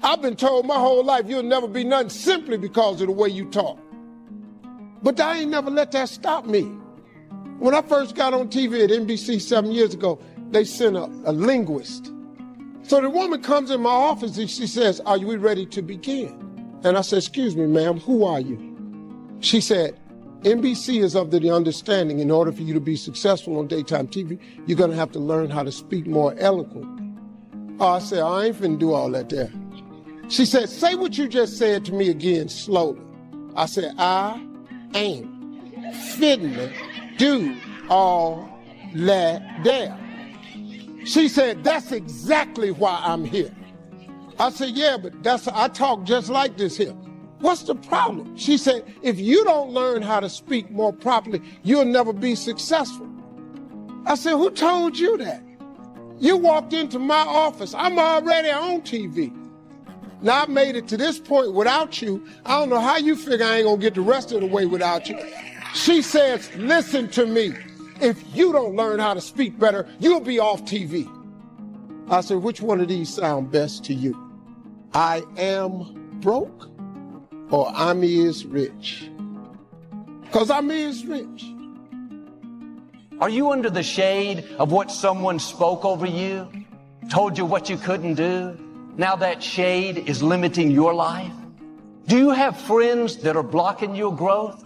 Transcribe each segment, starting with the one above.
I've been told my whole life you'll never be nothing simply because of the way you talk. But I ain't never let that stop me. When I first got on TV at NBC 7 years ago, they sent a linguist. So the woman comes in my office and she says, "Are we ready to begin?" And I said, "Excuse me, ma'am, who are you?" She said, "NBC is of the understanding in order for you to be successful on daytime TV, you're going to have to learn how to speak more eloquently." Oh, I said, "I ain't finna do all that there." She said, "Say what you just said to me again slowly." I said, "I ain't finna do all that there." She said, "That's exactly why I'm here." I said, "Yeah, but I talk just like this here. What's the problem?" She said, "If you don't learn how to speak more properly, you'll never be successful." I said, "Who told you that? You walked into my office. I'm already on TV. Now I made it to this point without you. I don't know how you figure I ain't gonna get the rest of the way without you." She says, "Listen to me. If you don't learn how to speak better, you'll be off TV." I said, "Which one of these sound best to you? I am broke or I'm is rich?" Because I'm is rich. Are you under the shade of what someone spoke over you, told you what you couldn't do? Now that shade is limiting your life? Do you have friends that are blocking your growth?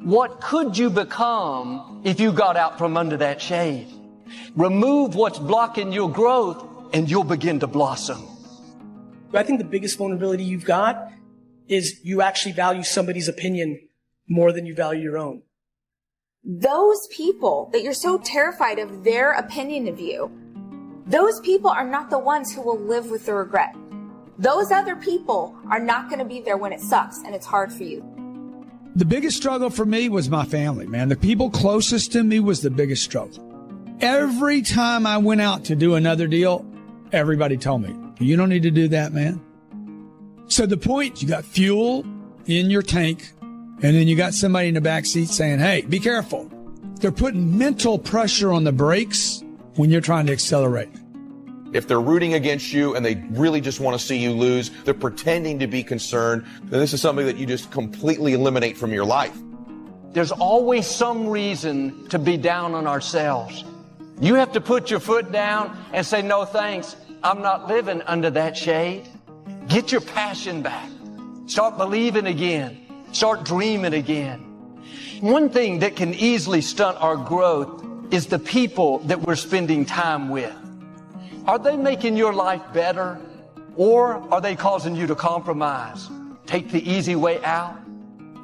What could you become if you got out from under that shade? Remove what's blocking your growth and you'll begin to blossom. I think the biggest vulnerability you've got is you actually value somebody's opinion more than you value your own. Those people that you're so terrified of their opinion of you, those people are not the ones who will live with the regret. Those other people are not going to be there when it sucks and it's hard for you. The biggest struggle for me was my family, man. The people closest to me was the biggest struggle. Every time I went out to do another deal, everybody told me, "You don't need to do that, man." So the point, you got fuel in your tank, and then you got somebody in the back seat saying, "Hey, be careful." They're putting mental pressure on the brakes when you're trying to accelerate. If they're rooting against you and they really just want to see you lose, they're pretending to be concerned, then this is something that you just completely eliminate from your life. There's always some reason to be down on ourselves. You have to put your foot down and say, "No thanks, I'm not living under that shade." Get your passion back. Start believing again. Start dreaming again. One thing that can easily stunt our growth is the people that we're spending time with. Are they making your life better, or are they causing you to compromise? Take the easy way out.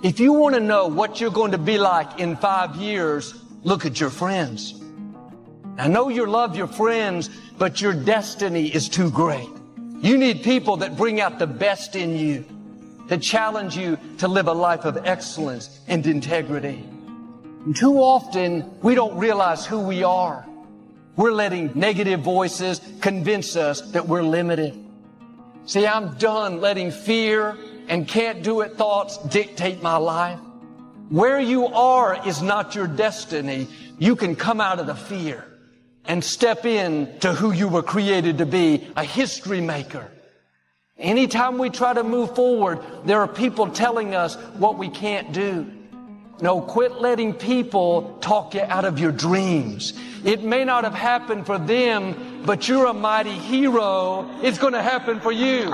If you want to know what you're going to be like in 5 years, look at your friends. I know you love your friends, but your destiny is too great. You need people that bring out the best in you, that challenge you to live a life of excellence and integrity. And too often, we don't realize who we are. We're letting negative voices convince us that we're limited. See, I'm done letting fear and can't do it thoughts dictate my life. Where you are is not your destiny. You can come out of the fear and step in to who you were created to be, a history maker. Anytime we try to move forward, there are people telling us what we can't do. No, quit letting people talk you out of your dreams. It may not have happened for them, but you're a mighty hero. It's going to happen for you.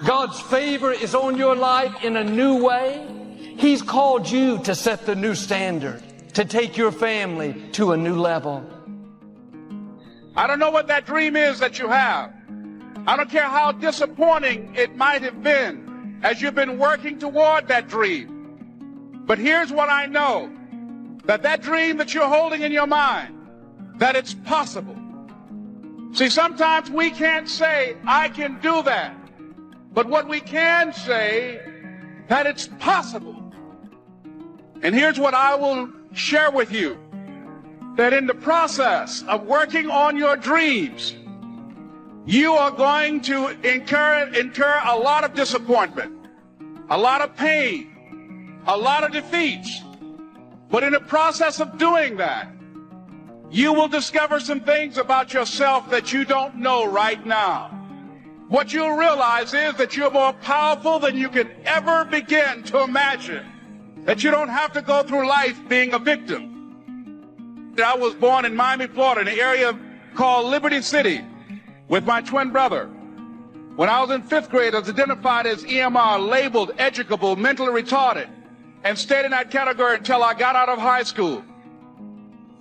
God's favor is on your life in a new way. He's called you to set the new standard, to take your family to a new level. I don't know what that dream is that you have. I don't care how disappointing it might have been as you've been working toward that dream. But here's what I know, that dream that you're holding in your mind, that it's possible. See, sometimes we can't say, "I can do that." But what we can say, that it's possible. And here's what I will share with you, that in the process of working on your dreams, you are going to incur a lot of disappointment, a lot of pain, a lot of defeats. But in the process of doing that, you will discover some things about yourself that you don't know right now. what you'll realize is that you're more powerful than you can ever begin to imagine. That you don't have to go through life being a victim. I was born in Miami, Florida, in an area called Liberty City with my twin brother. When I was in 5th grade, I was identified as EMR, labeled educable, mentally retarded, and stayed in that category until I got out of high school.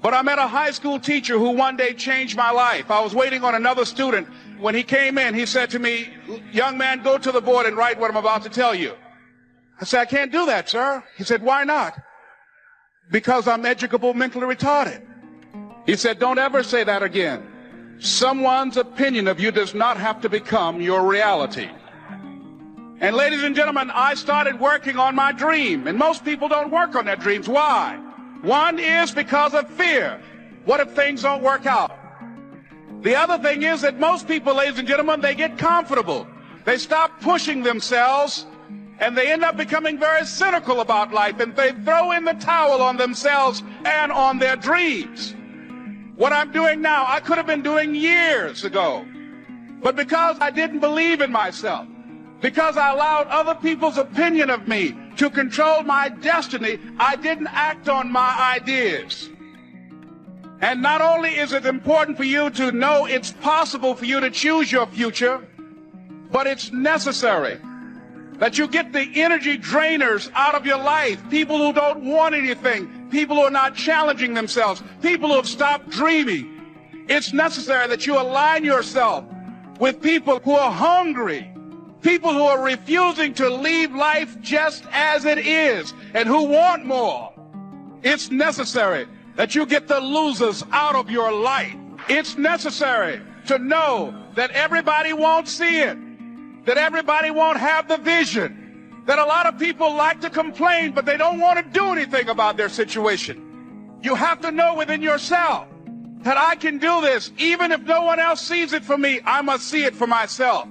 But I met a high school teacher who one day changed my life. I was waiting on another student. When he came in, he said to me, "Young man, go to the board and write what I'm about to tell you." I said, "I can't do that, sir." He said, "Why not?" "Because I'm educable, mentally retarded." He said, "Don't ever say that again. Someone's opinion of you does not have to become your reality." And ladies and gentlemen, I started working on my dream. And most people don't work on their dreams. Why? One is because of fear. What if things don't work out? The other thing is that most people, ladies and gentlemen, they get comfortable. They stop pushing themselves, and they end up becoming very cynical about life, and they throw in the towel on themselves and on their dreams. What I'm doing now, I could have been doing years ago. But because I didn't believe in myself, because I allowed other people's opinion of me to control my destiny, I didn't act on my ideas. And not only is it important for you to know it's possible for you to choose your future, but it's necessary that you get the energy drainers out of your life, people who don't want anything, people who are not challenging themselves, people who have stopped dreaming. It's necessary that you align yourself with people who are hungry, people who are refusing to leave life just as it is and who want more. It's necessary that you get the losers out of your life. It's necessary to know that everybody won't see it, that everybody won't have the vision, that a lot of people like to complain, but they don't want to do anything about their situation. You have to know within yourself that I can do this. Even if no one else sees it for me, I must see it for myself.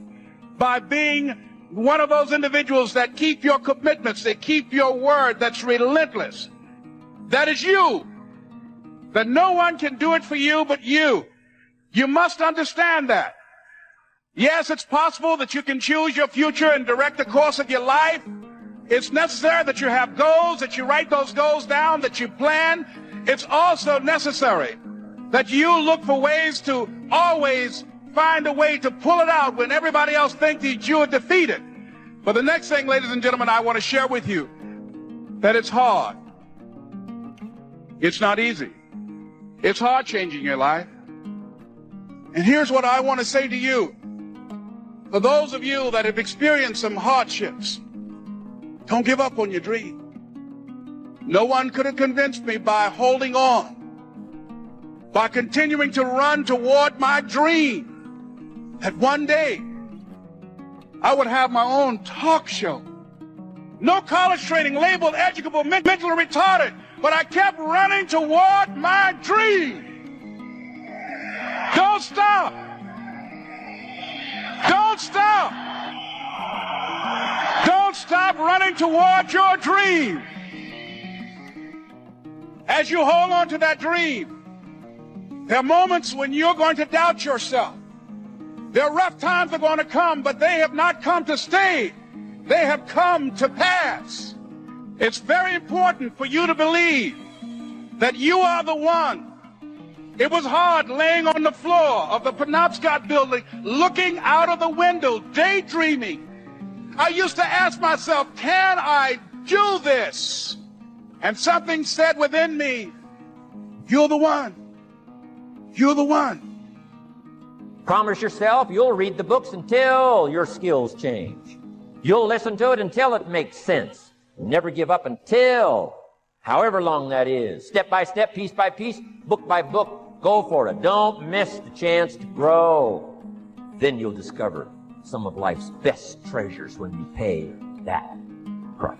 By being one of those individuals that keep your commitments, that keep your word, that's relentless. That is you. That no one can do it for you but you. You must understand that. Yes, it's possible that you can choose your future and direct the course of your life. It's necessary that you have goals, that you write those goals down, that you plan. It's also necessary that you look for ways to always find a way to pull it out when everybody else thinks that you are defeated. But the next thing, ladies and gentlemen, I want to share with you that it's hard. It's not easy. It's hard changing your life. And here's what I want to say to you. For those of you that have experienced some hardships, don't give up on your dream. No one could have convinced me by holding on, by continuing to run toward my dream, that one day I would have my own talk show. No college training, labeled educable, mentally retarded, but I kept running toward my dream. Don't stop. Don't stop. Don't stop running toward your dream. As you hold on to that dream, there are moments when you're going to doubt yourself. There are rough times that are going to come, but they have not come to stay. They have come to pass. It's very important for you to believe that you are the one. It was hard laying on the floor of the Penobscot building, looking out of the window, daydreaming. I used to ask myself, can I do this? And something said within me, you're the one. You're the one. Promise yourself you'll read the books until your skills change. You'll listen to it until it makes sense. Never give up until, however long that is. Step by step, piece by piece, book by book. Go for it. Don't miss the chance to grow. Then you'll discover some of life's best treasures when you pay that price.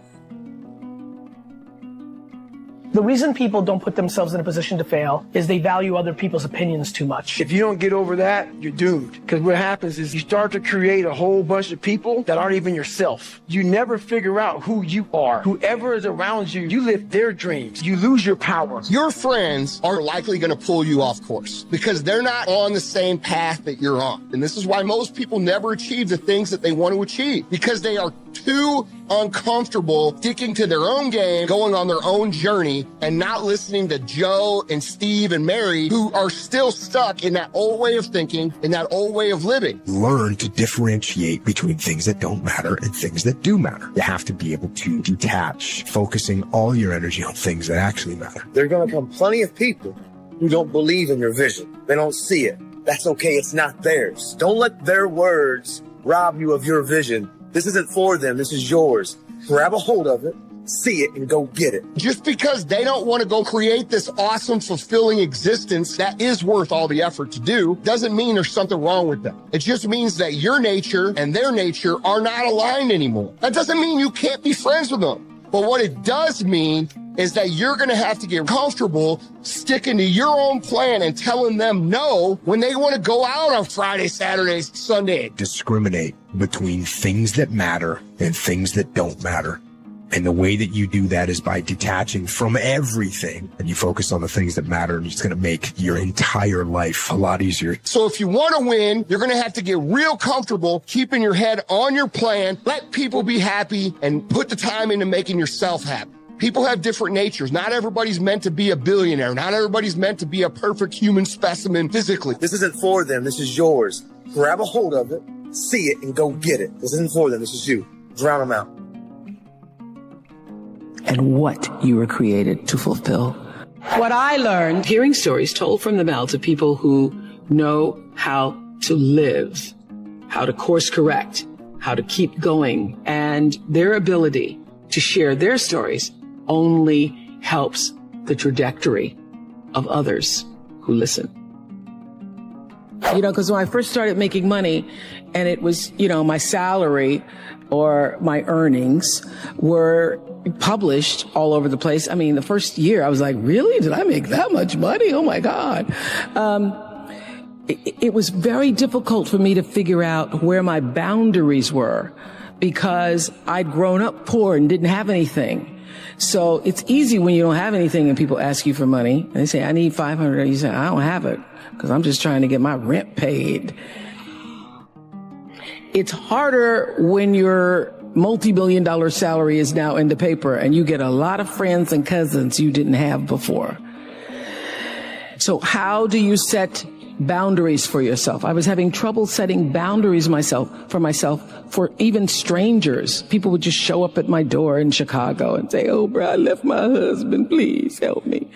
The reason people don't put themselves in a position to fail is they value other people's opinions too much. If you don't get over that, you're doomed. Because what happens is you start to create a whole bunch of people that aren't even yourself. You never figure out who you are. Whoever is around you, you live their dreams. You lose your power. Your friends are likely going to pull you off course because they're not on the same path that you're on. And this is why most people never achieve the things that they want to achieve, because they are too uncomfortable sticking to their own game, going on their own journey, and not listening to Joe and Steve and Mary, who are still stuck in that old way of thinking, in that old way of living. Learn to differentiate between things that don't matter and things that do matter. You have to be able to detach, focusing all your energy on things that actually matter. There are going to come plenty of people who don't believe in your vision. They don't see it. That's okay. It's not theirs. Don't let their words rob you of your vision. This isn't for them. This is yours. Grab a hold of it, see it, and go get it. Just because they don't want to go create this awesome, fulfilling existence that is worth all the effort to do, doesn't mean there's something wrong with them. It just means that your nature and their nature are not aligned anymore. That doesn't mean you can't be friends with them. But what it does mean is that you're going to have to get comfortable sticking to your own plan and telling them no when they want to go out on Friday, Saturday, Sunday. Discriminate between things that matter and things that don't matter. And the way that you do that is by detaching from everything, and you focus on the things that matter, and it's going to make your entire life a lot easier. So if you want to win, you're going to have to get real comfortable keeping your head on your plan, let people be happy, and put the time into making yourself happy. People have different natures. Not everybody's meant to be a billionaire. Not everybody's meant to be a perfect human specimen physically. This isn't for them. This is yours. Grab a hold of it, see it, and go get it. This isn't for them. This is you. Drown them out. And what you were created to fulfill. What I learned hearing stories told from the mouths of people who know how to live, how to course correct, how to keep going, and their ability to share their stories only helps the trajectory of others who listen. You know, because when I first started making money and it was, you know, my salary or my earnings were published all over the place. I mean, the first year I was like, really? Did I make that much money? Oh my God. It was very difficult for me to figure out where my boundaries were because I'd grown up poor and didn't have anything. So it's easy when you don't have anything and people ask you for money and they say, I need $500. You say, I don't have it because I'm just trying to get my rent paid. It's harder when your multi-million-dollar salary is now in the paper and you get a lot of friends and cousins you didn't have before. So how do you set boundaries for yourself? I was having trouble setting boundaries for myself for even strangers. People would just show up at my door in Chicago and say, oh, bro, I left my husband. Please help me.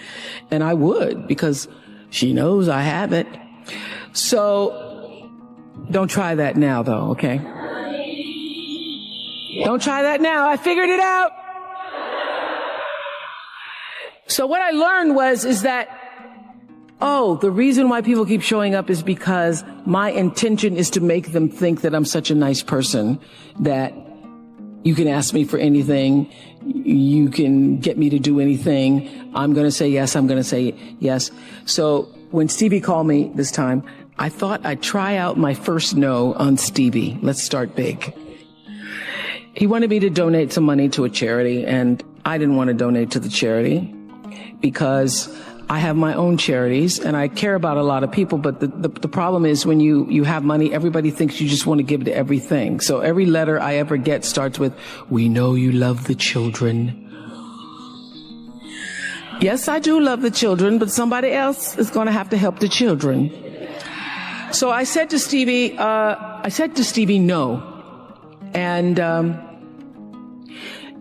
And I would, because she knows I have it. So don't try that now, though, okay? Don't try that now. I figured it out. So what I learned is that, oh, the reason why people keep showing up is because my intention is to make them think that I'm such a nice person that you can ask me for anything. You can get me to do anything. I'm going to say yes. I'm going to say yes. So when Stevie called me this time, I thought I'd try out my first no on Stevie. Let's start big. He wanted me to donate some money to a charity, and I didn't want to donate to the charity because I have my own charities and I care about a lot of people. But the problem is when you have money, everybody thinks you just want to give to everything. So every letter I ever get starts with, we know you love the children. Yes, I do love the children, but somebody else is going to have to help the children. So I said to Stevie, no. And,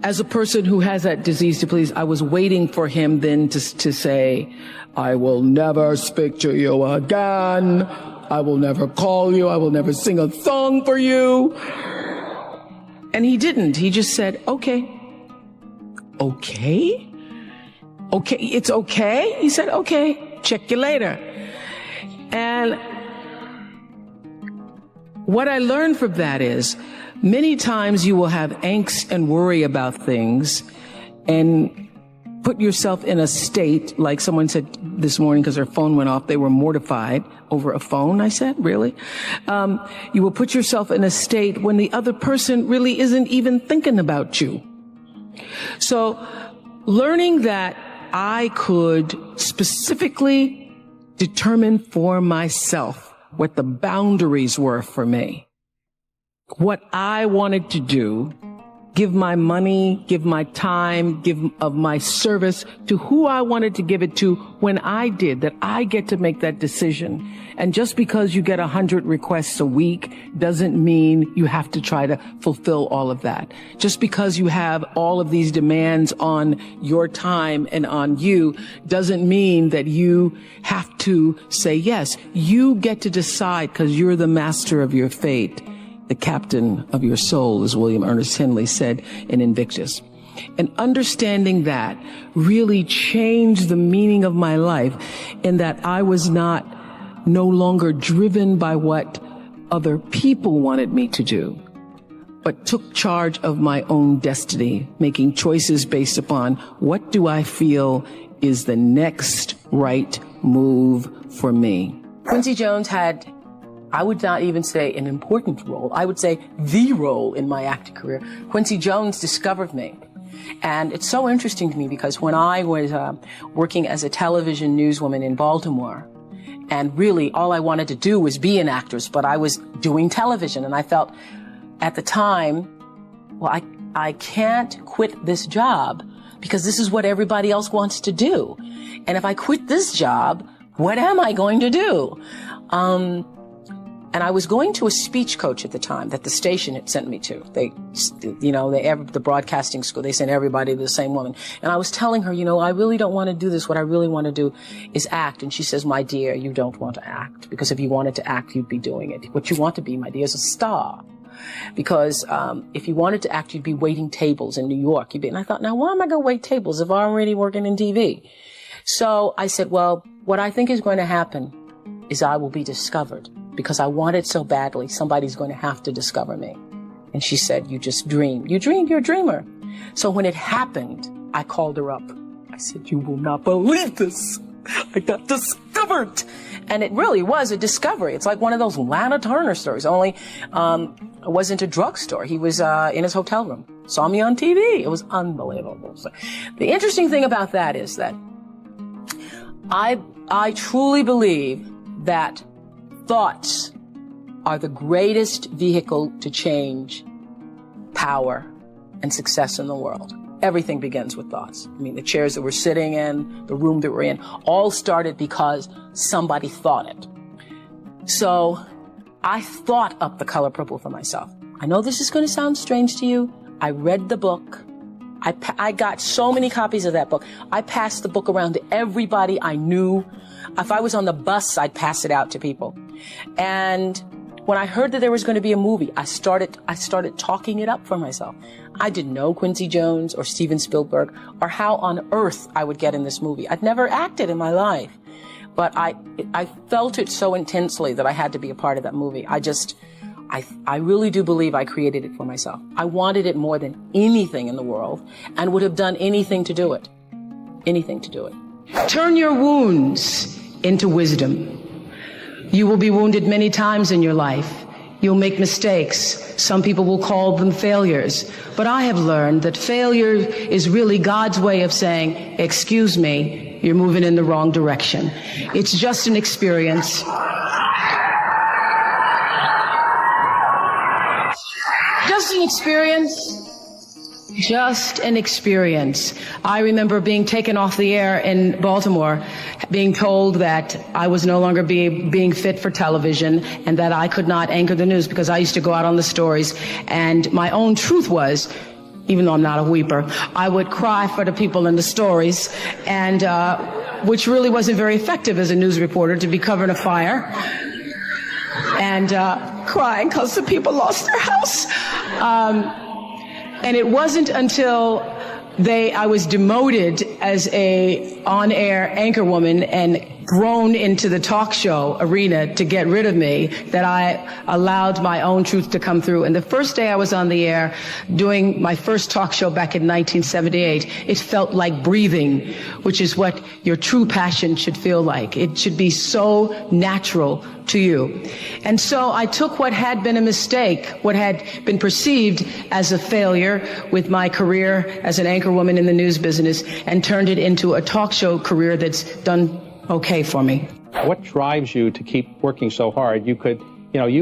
as a person who has that disease to please, I was waiting for him then to say, I will never speak to you again. I will never call you. I will never sing a song for you. And he didn't. He just said, okay. Okay? Okay, it's okay? He said, okay, check you later. And what I learned from that is, many times you will have angst and worry about things, and put yourself in a state, like someone said this morning because their phone went off, they were mortified over a phone, I said, really? You will put yourself in a state when the other person really isn't even thinking about you. So learning that I could specifically determine for myself what the boundaries were for me, what I wanted to do, give my money, give my time, give of my service to who I wanted to give it to when I did, that I get to make that decision. And just because you get 100 requests a week doesn't mean you have to try to fulfill all of that. Just because you have all of these demands on your time and on you doesn't mean that you have to say yes. You get to decide because you're the master of your fate. The captain of your soul, as William Ernest Henley said in Invictus. And understanding that really changed the meaning of my life in that I was no longer driven by what other people wanted me to do, but took charge of my own destiny, making choices based upon what do I feel is the next right move for me. Quincy Jones had, I would not even say an important role. I would say the role in my acting career. Quincy Jones discovered me. And it's so interesting to me because when I was working as a television newswoman in Baltimore, and really all I wanted to do was be an actress, but I was doing television. And I felt at the time, well, I can't quit this job because this is what everybody else wants to do. And if I quit this job, what am I going to do? And I was going to a speech coach at the time that the station had sent me to. The broadcasting school, they sent everybody to the same woman. And I was telling her, I really don't want to do this. What I really want to do is act. And she says, my dear, you don't want to act. Because if you wanted to act, you'd be doing it. What you want to be, my dear, is a star. Because if you wanted to act, you'd be waiting tables in New York. And I thought, now, why am I going to wait tables if I'm already working in TV? So I said, well, what I think is going to happen is I will be discovered. Because I want it so badly, somebody's going to have to discover me. And she said, you just dream. You dream, you're a dreamer. So when it happened, I called her up. I said, you will not believe this. I got discovered. And it really was a discovery. It's like one of those Lana Turner stories, only it wasn't a drugstore. He was in his hotel room. Saw me on TV. It was unbelievable. So the interesting thing about that is that I truly believe that thoughts are the greatest vehicle to change power and success in the world. Everything begins with thoughts. I mean, the chairs that we're sitting in, the room that we're in, all started because somebody thought it. So I thought up The Color Purple for myself. I know this is going to sound strange to you. I read the book. I got so many copies of that book. I passed the book around to everybody I knew. If I was on the bus, I'd pass it out to people. And when I heard that there was going to be a movie, I started talking it up for myself. I didn't know Quincy Jones or Steven Spielberg or how on earth I would get in this movie. I'd never acted in my life, but I felt it so intensely that I had to be a part of that movie. I really do believe I created it for myself. I wanted it more than anything in the world and would have done anything to do it. Anything to do it. Turn your wounds into wisdom. You will be wounded many times in your life. You'll make mistakes. Some people will call them failures. But I have learned that failure is really God's way of saying, excuse me, you're moving in the wrong direction. It's just an experience. Just an experience. Just an experience. I remember being taken off the air in Baltimore, being told that I was no longer being fit for television and that I could not anchor the news because I used to go out on the stories. And my own truth was, even though I'm not a weeper, I would cry for the people in the stories, and which really wasn't very effective as a news reporter, to be covering a fire and crying because the people lost their house. And it wasn't until I was demoted as a on-air anchor woman and thrown into the talk show arena to get rid of me that I allowed my own truth to come through. And the first day I was on the air doing my first talk show back in 1978, it felt like breathing, which is what your true passion should feel like. It should be so natural to you. And so I took what had been a mistake, what had been perceived as a failure with my career as an anchorwoman in the news business, and turned it into a talk show career that's done okay for me. What drives you to keep working so hard? You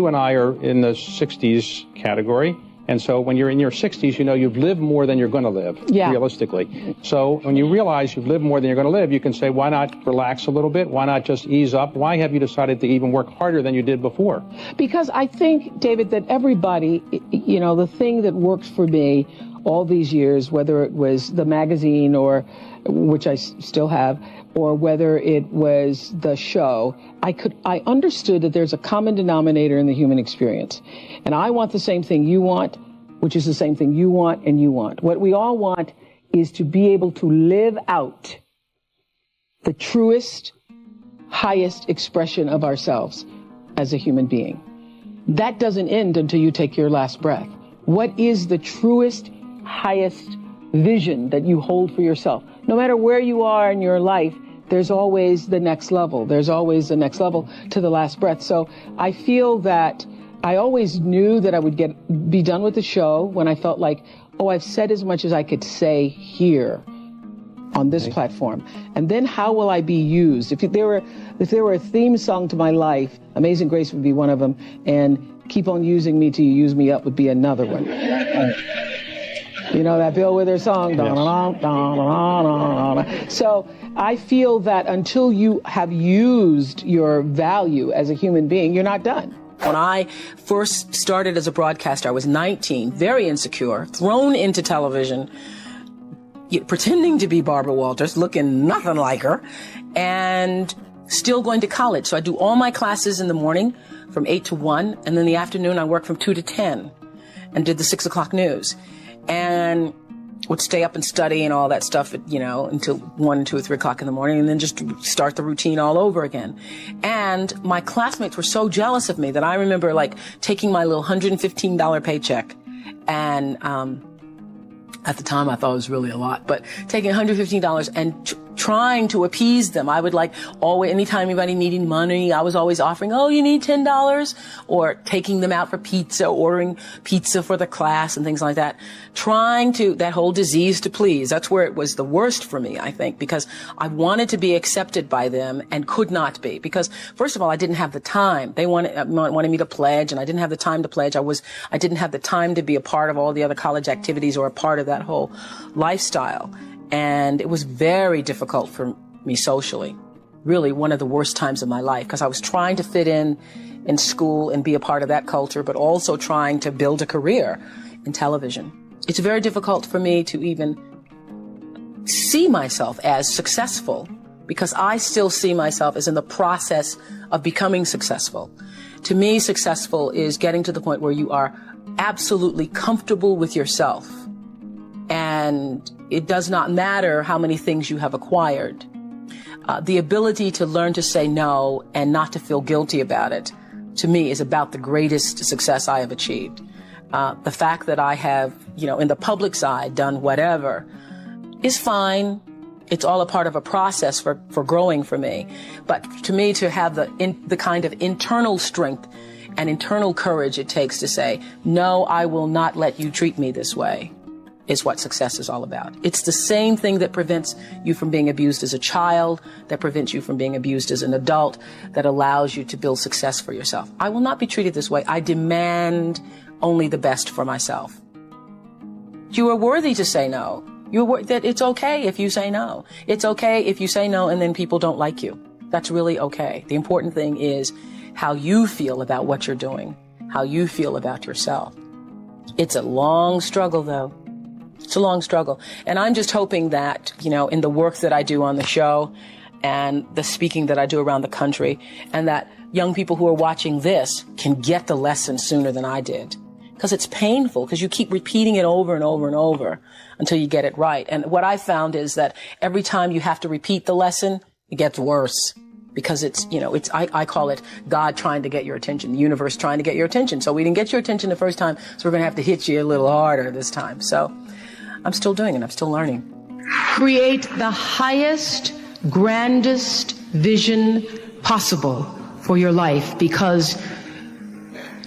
and I are in the 60s category. And so when you're in your 60s, you've lived more than you're going to live, realistically. So when you realize you've lived more than you're going to live, you can say, why not relax a little bit? Why not just ease up? Why have you decided to even work harder than you did before? Because I think, David, that everybody, the thing that worked for me all these years, whether it was the magazine, or which I still have, or whether it was the show, I understood that there's a common denominator in the human experience. And I want the same thing you want, which is the same thing you want and you want. What we all want is to be able to live out the truest, highest expression of ourselves as a human being. That doesn't end until you take your last breath. What is the truest, highest vision that you hold for yourself? No matter where you are in your life, there's always the next level. There's always the next level to the last breath. So I feel that I always knew that I would be done with the show when I felt like, oh, I've said as much as I could say here on this platform. And then how will I be used? If there were a theme song to my life, Amazing Grace would be one of them, and Keep On Using Me Till You Use Me Up would be another one. You know that Bill Withers song? Yes. So I feel that until you have used your value as a human being, you're not done. When I first started as a broadcaster, I was 19, very insecure, thrown into television, pretending to be Barbara Walters, looking nothing like her, and still going to college. So I do all my classes in the morning from 8 to 1, and then in the afternoon I work from 2 to 10 and did the 6 o'clock news. And would stay up and study and all that stuff, until 1, 2, or 3 o'clock in the morning, and then just start the routine all over again. And my classmates were so jealous of me that I remember taking my little $115 paycheck, and at the time I thought it was really a lot, but taking $115 and trying to appease them. I would always, anytime anybody needed money, I was always offering, oh, you need $10, or taking them out for pizza, ordering pizza for the class and things like that. That whole disease to please. That's where it was the worst for me, I think, because I wanted to be accepted by them and could not be, because first of all, I didn't have the time. They wanted me to pledge, and I didn't have the time to pledge. I didn't have the time to be a part of all the other college activities or a part of that whole lifestyle. And it was very difficult for me socially, really one of the worst times of my life, because I was trying to fit in school and be a part of that culture, but also trying to build a career in television. It's very difficult for me to even see myself as successful, because I still see myself as in the process of becoming successful. To me, successful is getting to the point where you are absolutely comfortable with yourself. And it does not matter how many things you have acquired. The ability to learn to say no and not to feel guilty about it, to me, is about the greatest success I have achieved. The fact that I have, in the public side, done whatever is fine. It's all a part of a process for growing for me. But to me, to have the kind of internal strength and internal courage it takes to say, no, I will not let you treat me this way, is what success is all about. It's the same thing that prevents you from being abused as a child, that prevents you from being abused as an adult, that allows you to build success for yourself. I will not be treated this way. I demand only the best for myself. You are worthy to say no. That it's okay if you say no. It's okay if you say no and then people don't like you. That's really okay. The important thing is how you feel about what you're doing, how you feel about yourself. It's a long struggle, though. It's a long struggle. And I'm just hoping that, in the work that I do on the show and the speaking that I do around the country, and that young people who are watching this can get the lesson sooner than I did. Because it's painful, because you keep repeating it over and over and over until you get it right. And what I found is that every time you have to repeat the lesson, it gets worse. because I call it God trying to get your attention, the universe trying to get your attention. So we didn't get your attention the first time, so we're going to have to hit you a little harder this time. So I'm still doing it. I'm still learning. Create the highest, grandest vision possible for your life, because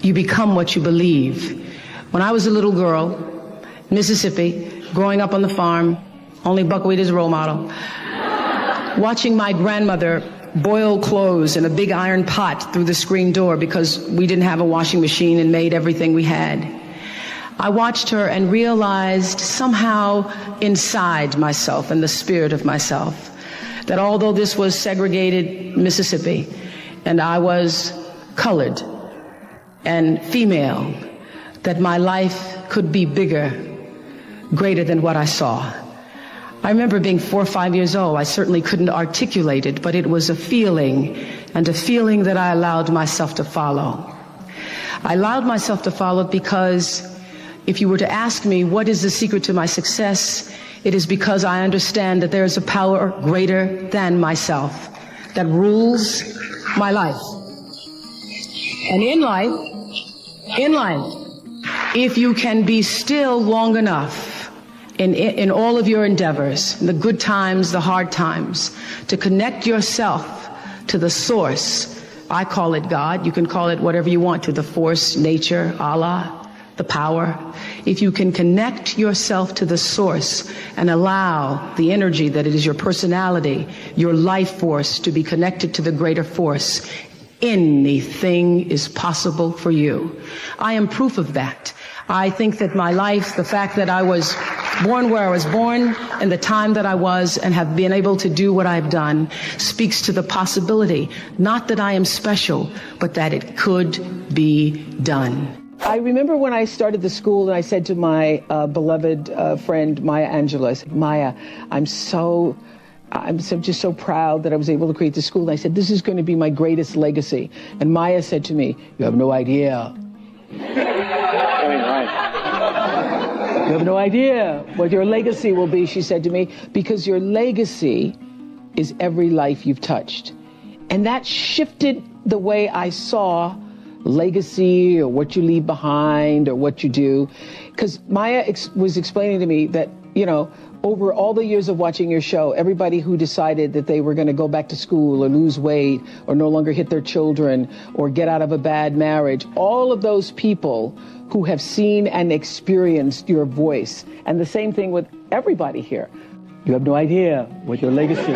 you become what you believe. When I was a little girl, Mississippi, growing up on the farm, only buckwheat is a role model, watching my grandmother boil clothes in a big iron pot through the screen door because we didn't have a washing machine and made everything we had. I watched her and realized somehow inside myself and the spirit of myself that although this was segregated Mississippi and I was colored and female, that my life could be bigger, greater than what I saw. I remember being 4 or 5 years old. I certainly couldn't articulate it, but it was a feeling, and a feeling that I allowed myself to follow. I allowed myself to follow because if you were to ask me what is the secret to my success, it is because I understand that there is a power greater than myself that rules my life. And in life, if you can be still long enough in all of your endeavors, in the good times, the hard times, to connect yourself to the source. I call it God. You can call it whatever you want to, the force, nature, Allah, the power. If you can connect yourself to the source and allow the energy that it is your personality, your life force, to be connected to the greater force, anything is possible for you. I am proof of that. I think that my life, the fact that I was born where I was born and the time that I was and have been able to do what I've done speaks to the possibility, not that I am special, but that it could be done. I remember when I started the school and I said to my beloved friend, Maya Angelou, I said, Maya, I'm just so proud that I was able to create the school. And I said, this is going to be my greatest legacy. And Maya said to me, you have no idea. You have no idea what your legacy will be, she said to me, because your legacy is every life you've touched. And that shifted the way I saw legacy or what you leave behind or what you do. Because Maya was explaining to me that, over all the years of watching your show, everybody who decided that they were going to go back to school or lose weight or no longer hit their children or get out of a bad marriage, all of those people who have seen and experienced your voice. And the same thing with everybody here. You have no idea what your legacy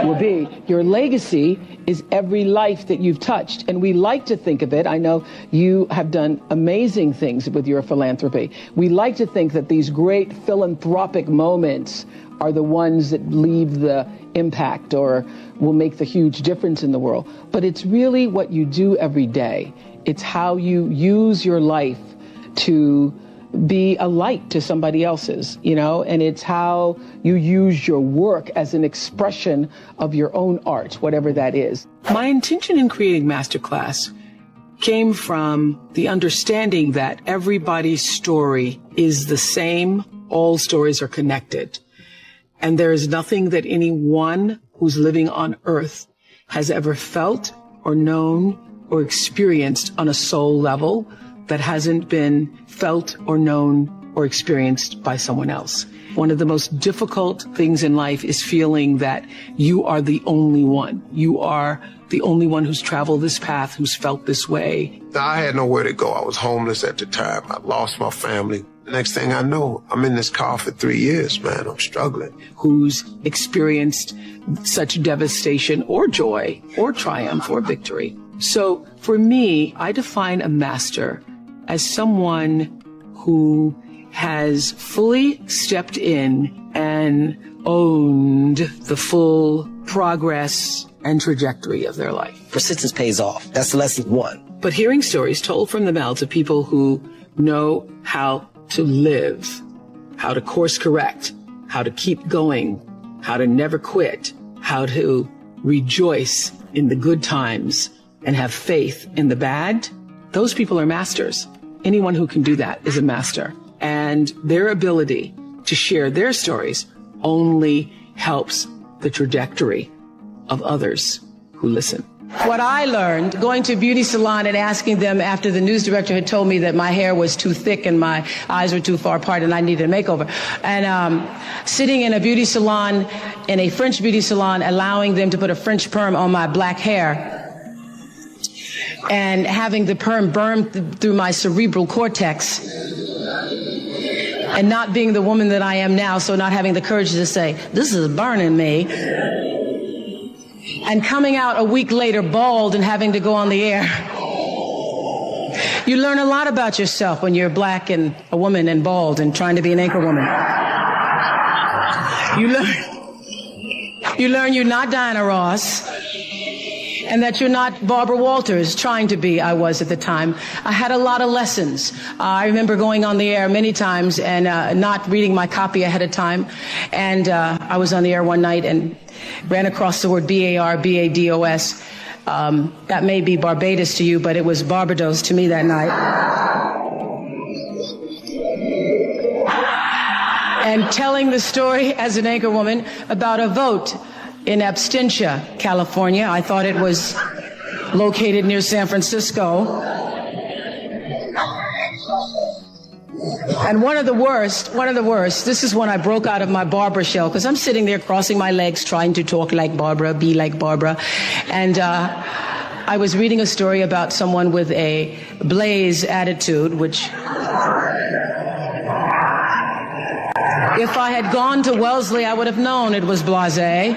will be. Your legacy is every life that you've touched. And we like to think of it. I know you have done amazing things with your philanthropy. We like to think that these great philanthropic moments are the ones that leave the impact or will make the huge difference in the world. But it's really what you do every day. It's how you use your life to be a light to somebody else's, and it's how you use your work as an expression of your own art, whatever that is. My intention in creating Masterclass came from the understanding that everybody's story is the same. All stories are connected. And there is nothing that anyone who's living on earth has ever felt or known or experienced on a soul level that hasn't been felt or known or experienced by someone else. One of the most difficult things in life is feeling that you are the only one. You are the only one who's traveled this path, who's felt this way. I had nowhere to go. I was homeless at the time. I lost my family. The next thing I know, I'm in this car for 3 years, man. I'm struggling. Who's experienced such devastation or joy or triumph or victory. So for me, I define a master as someone who has fully stepped in and owned the full progress and trajectory of their life. Persistence pays off. That's lesson one. But hearing stories told from the mouths of people who know how to live, how to course correct, how to keep going, how to never quit, how to rejoice in the good times and have faith in the bad, those people are masters. Anyone who can do that is a master. And their ability to share their stories only helps the trajectory of others who listen. What I learned going to a beauty salon and asking them after the news director had told me that my hair was too thick and my eyes were too far apart and I needed a makeover. And sitting in a beauty salon, in a French beauty salon, allowing them to put a French perm on my black hair and having the perm burn through my cerebral cortex and not being the woman that I am now, so not having the courage to say, this is burning me. And coming out a week later bald and having to go on the air. You learn a lot about yourself when you're black and a woman and bald and trying to be an anchor woman. You learn you're not Diana Ross and that you're not Barbara Walters trying to be. I was at the time. I had a lot of lessons. I remember going on the air many times and not reading my copy ahead of time. And I was on the air one night and ran across the word B-A-R-B-A-D-O-S. That may be Barbados to you, but it was Barbados to me that night. And telling the story as an anchor woman about a vote in Absentia, California. I thought it was located near San Francisco. And one of the worst, this is when I broke out of my Barbara shell, because I'm sitting there crossing my legs, trying to talk like Barbara, be like Barbara. And I was reading a story about someone with a blaze attitude, which if I had gone to Wellesley, I would have known it was blasé.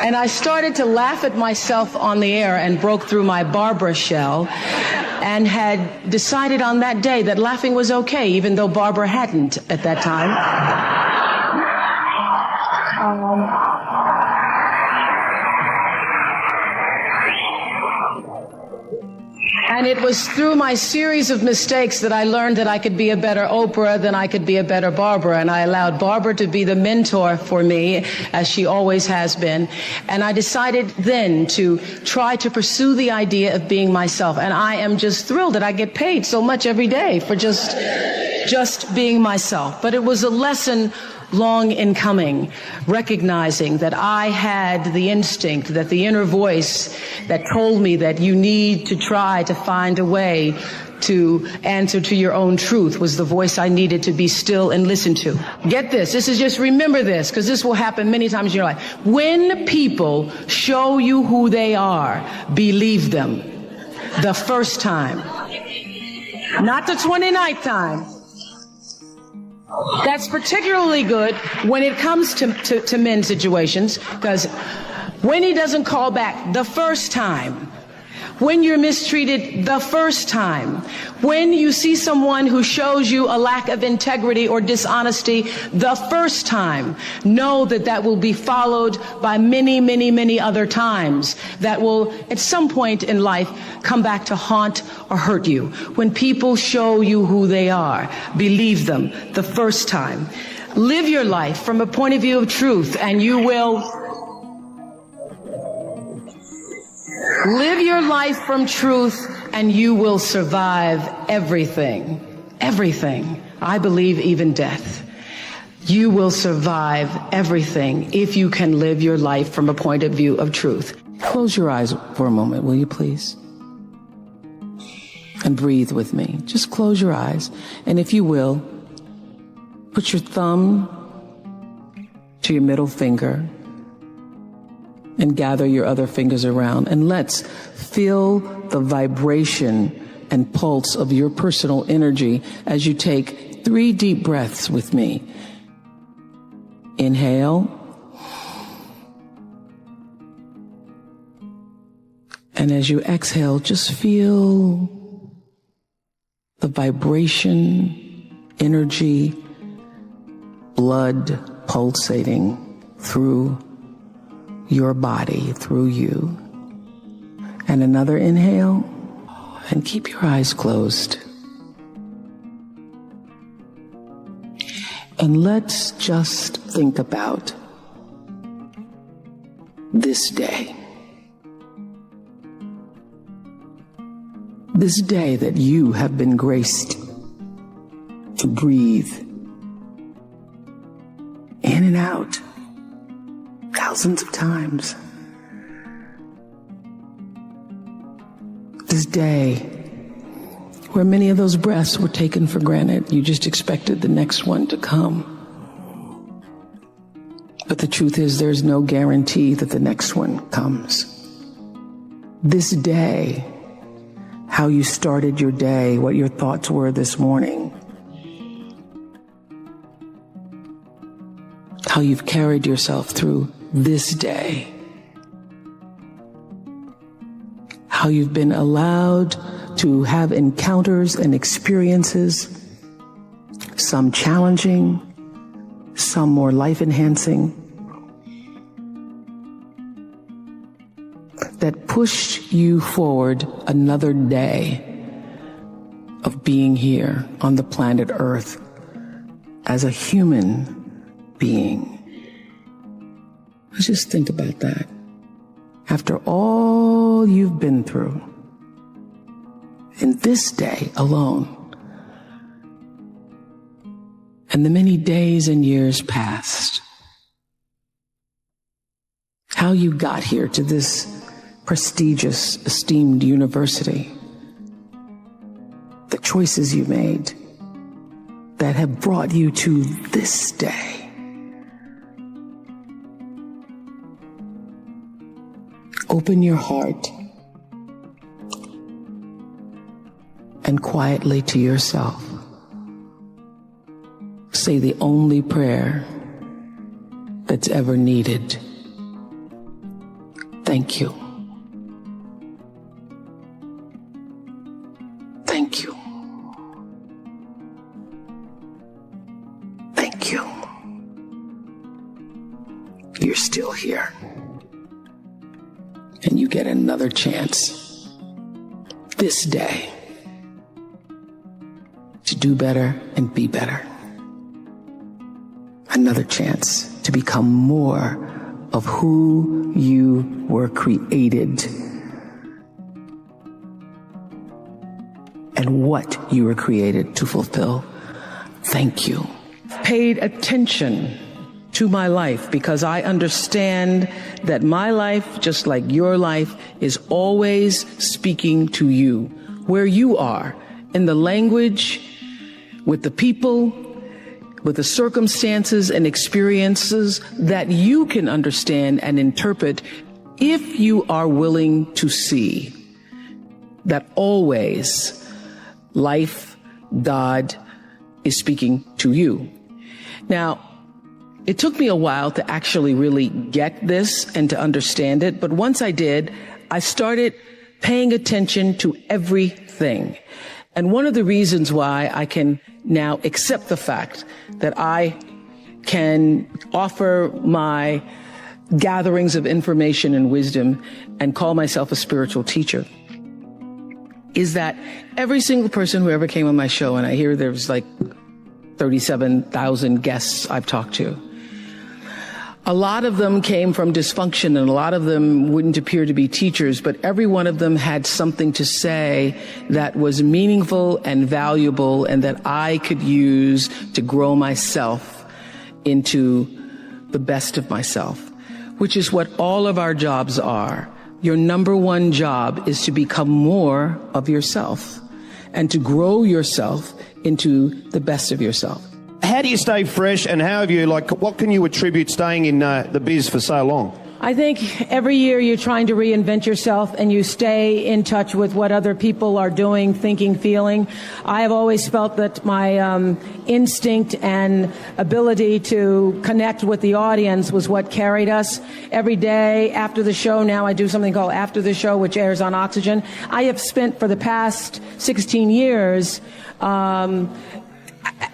And I started to laugh at myself on the air and broke through my Barbara shell and had decided on that day that laughing was okay, even though Barbara hadn't at that time. And it was through my series of mistakes that I learned that I could be a better Oprah than I could be a better Barbara. And I allowed Barbara to be the mentor for me, as she always has been. And I decided then to try to pursue the idea of being myself. And I am just thrilled that I get paid so much every day for just being myself. But it was a lesson long in coming, recognizing that I had the instinct, that the inner voice that told me that you need to try to find a way to answer to your own truth was the voice I needed to be still and listen to. Get this. This is just, remember this, because this will happen many times in your life. When people show you who they are, believe them the first time, not the 29th time. That's particularly good when it comes to men's situations, because when he doesn't call back the first time, when you're mistreated the first time, when you see someone who shows you a lack of integrity or dishonesty the first time, know that that will be followed by many, many, many other times that will, at some point in life, come back to haunt or hurt you. When people show you who they are, believe them the first time. Live your life from a point of view of truth, and you will live your life from truth, and you will survive everything. Everything. I believe even death. You will survive everything if you can live your life from a point of view of truth. Close your eyes for a moment, will you please? And breathe with me. Just close your eyes. And if you will, put your thumb to your middle finger and gather your other fingers around, and let's feel the vibration and pulse of your personal energy as you take 3 deep breaths with me. Inhale. And as you exhale, just feel the vibration, energy, blood pulsating through your body, through you. And another inhale, and keep your eyes closed. And let's just think about this day. This day that you have been graced to breathe in and out thousands of times. This day where many of those breaths were taken for granted. You just expected the next one to come. But the truth is, there's no guarantee that the next one comes. This day, how you started your day, what your thoughts were this morning, how you've carried yourself through this day, how you've been allowed to have encounters and experiences, some challenging, some more life-enhancing, that pushed you forward another day of being here on the planet Earth as a human being. Let's just think about that. After all you've been through, in this day alone, and the many days and years past, how you got here to this prestigious, esteemed university, the choices you made that have brought you to this day. Open your heart and quietly to yourself say the only prayer that's ever needed. Thank you. Thank you. Thank you. You're still here. And you get another chance this day to do better and be better. Another chance to become more of who you were created and what you were created to fulfill. Thank you. Paid attention to my life because I understand that my life, just like your life, is always speaking to you, where you are, in the language, with the people, with the circumstances and experiences that you can understand and interpret if you are willing to see that always life, God, is speaking to you. Now, it took me a while to actually really get this and to understand it, but once I did, I started paying attention to everything. And one of the reasons why I can now accept the fact that I can offer my gatherings of information and wisdom and call myself a spiritual teacher is that every single person who ever came on my show, and I hear there's like 37,000 guests I've talked to, a lot of them came from dysfunction and a lot of them wouldn't appear to be teachers, but every one of them had something to say that was meaningful and valuable and that I could use to grow myself into the best of myself, which is what all of our jobs are. Your number one job is to become more of yourself and to grow yourself into the best of yourself. How do you stay fresh, and how have you, what can you attribute staying in the biz for so long? I think every year you're trying to reinvent yourself and you stay in touch with what other people are doing, thinking, feeling. I have always felt that my instinct and ability to connect with the audience was what carried us. Every day after the show, now I do something called After the Show, which airs on Oxygen. I have spent for the past 16 years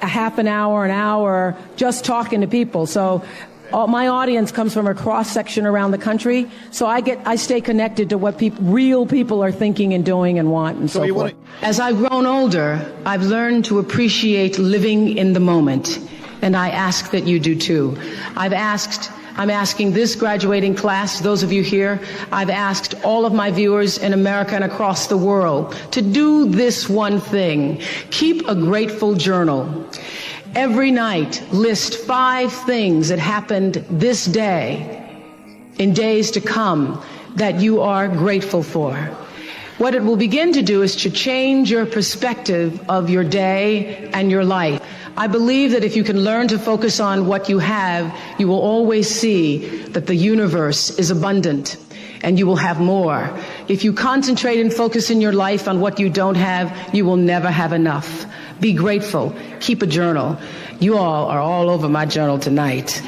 a half an hour, just talking to people. So my audience comes from a cross-section around the country. So I stay connected to what real people are thinking and doing and want and so forth. As I've grown older, I've learned to appreciate living in the moment. And I ask that you do too. I'm asking this graduating class, those of you here, I've asked all of my viewers in America and across the world to do this one thing. Keep a grateful journal. Every night, list 5 things that happened this day, in days to come, that you are grateful for. What it will begin to do is to change your perspective of your day and your life. I believe that if you can learn to focus on what you have, you will always see that the universe is abundant and you will have more. If you concentrate and focus in your life on what you don't have, you will never have enough. Be grateful. Keep a journal. You all are all over my journal tonight.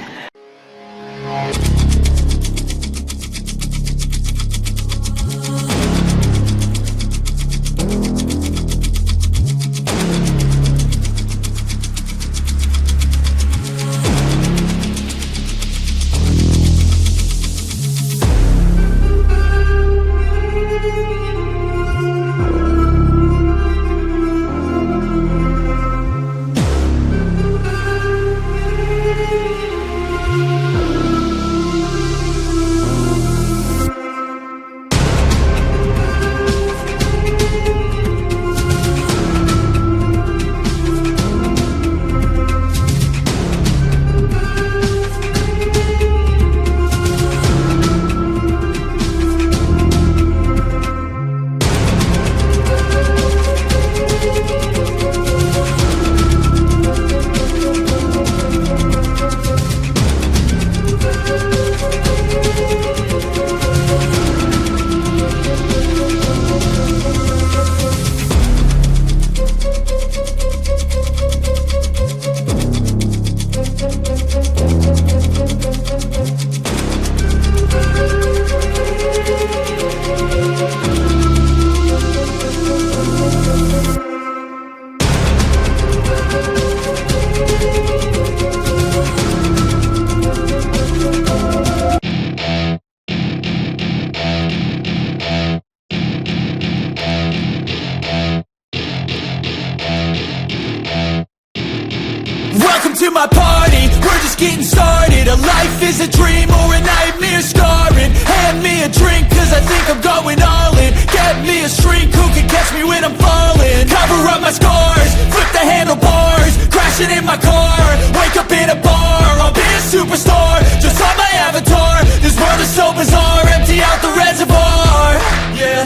Welcome to my party, we're just getting started. A life is a dream or a nightmare scarring. Hand me a drink cause I think I'm going all in. Get me a shrink who can catch me when I'm falling. Cover up my scars, flip the handlebars. Crashing in my car, wake up in a bar. I'll be a superstar, just on my avatar. This world is so bizarre, empty out the reservoir. Yeah,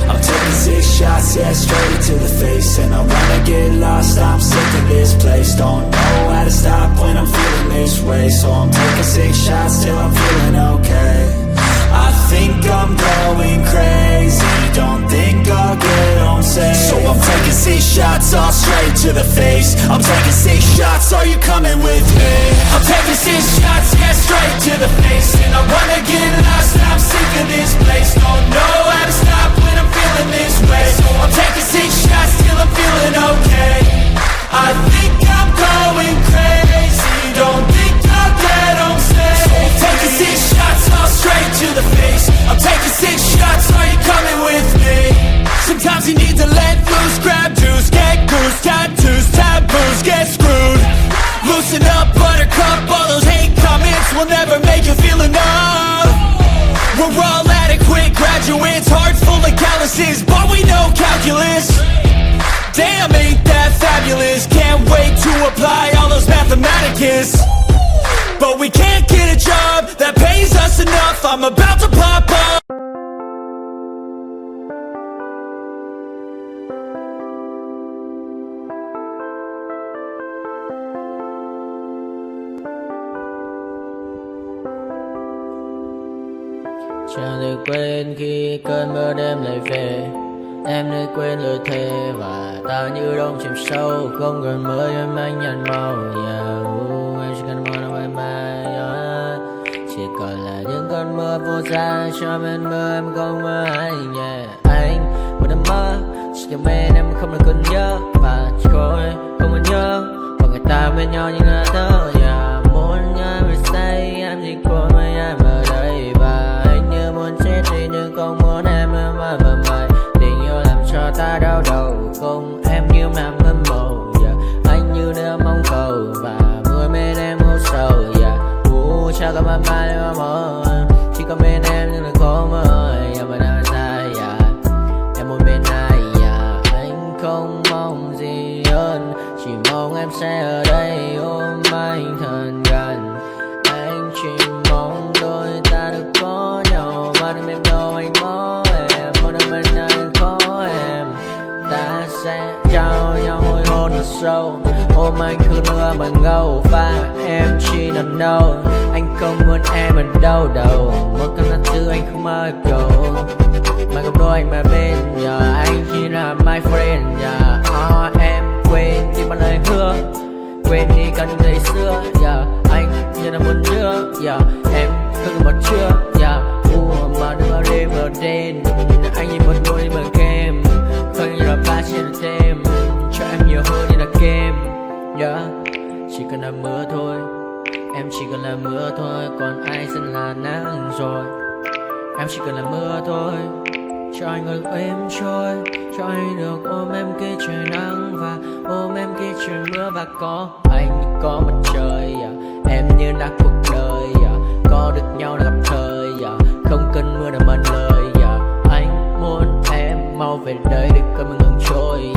I'm taking 6 shots, yeah, straight to the face. And I wanna get lost, I'm sick of this place. Don't know how to stop when I'm feeling this way. So I'm taking 6 shots till I'm feeling okay. I think I'm going crazy, don't think I'll get home safe. So I'm taking 6 shots, all straight to the face. I'm taking 6 shots, are you coming with me? I'm taking 6 shots, yeah, straight to the face. And I wanna get lost, I'm sick of this place. Don't know how to stop when I'm feeling this way. So I'm taking 6 shots till I'm feeling okay. I think I'm going crazy, don't think I'll get home safe. So I'm taking 6 shots, all straight to the face. I'm taking 6 shots, are you coming with me? Sometimes you need to let loose, grab juice, get goose, tattoos, taboos, get screwed. Loosen up, buttercup, all those hate comments will never make you feel enough. We're all adequate graduates, hearts full of calluses, but we know calculus. Damn, ain't that fabulous? Can't wait to apply all those mathematicus. But we can't get a job that pays us enough. I'm about to pop up. Chẳng được quên khi cơn mưa đêm lại về. Em nơi quên lời thề và ta như đông chìm sâu. Không còn mơ em anh nhận màu. Em chỉ cần mơ đâu em bay. Chỉ còn là những cơn mưa vô giá. Cho bên mơ em không mơ anh. Anh một đêm mơ chỉ cần bên em không được còn nhớ. Và chỉ có em không còn nhớ. Và người ta bên nhau như ngã tớ. Muốn em phải say em chỉ có mấy em ở đây. Và anh như muốn chết đi nhưng không muốn em ở bên mày. Tình yêu làm cho ta đau đầu. Không em như mà mơ mộng. Anh như đeo mong cầu. Và mưa bên em hôn sầu. Chắc có mà mai mà mơ. Chỉ có bên em nhưng là có mơ. Mà đang dài em muốn bên ai. Anh không mong gì hơn. Chỉ mong em sẽ ở đây ôm anh thật gần. Anh chỉ mong đôi ta được có nhau. Mà đừng em đâu anh mơ em. Một đêm bên anh có sâu. Ôm anh cứ nữa mà ngâu và em chỉ nằm đâu. Anh không muốn em ở đâu đâu. Một cơn lát thứ anh không mơ cầu. Mà gặp đôi anh mà bên giờ anh chỉ là my friend giờ. Em quên đi bao lời hứa. Quên đi cả những ngày xưa giờ. Anh như là muốn đưa giờ. Em cứ một chưa giờ. Mà đừng bao đêm ở đêm. Anh như một người mà game. Không như là ba trên thêm. Cho em nhiều hơn như là game. Chỉ cần là mưa thôi. Em chỉ cần là mưa thôi. Còn ai sẽ là nắng rồi. Em chỉ cần là mưa thôi. Cho anh ngồi êm trôi. Cho anh được ôm em kia trời nắng. Và ôm em kia trời mưa. Và có anh có mặt trời em như là cuộc đời có được nhau là gặp thời không cần mưa để mần lời anh muốn em mau về đây để cơn mưa ngừng trôi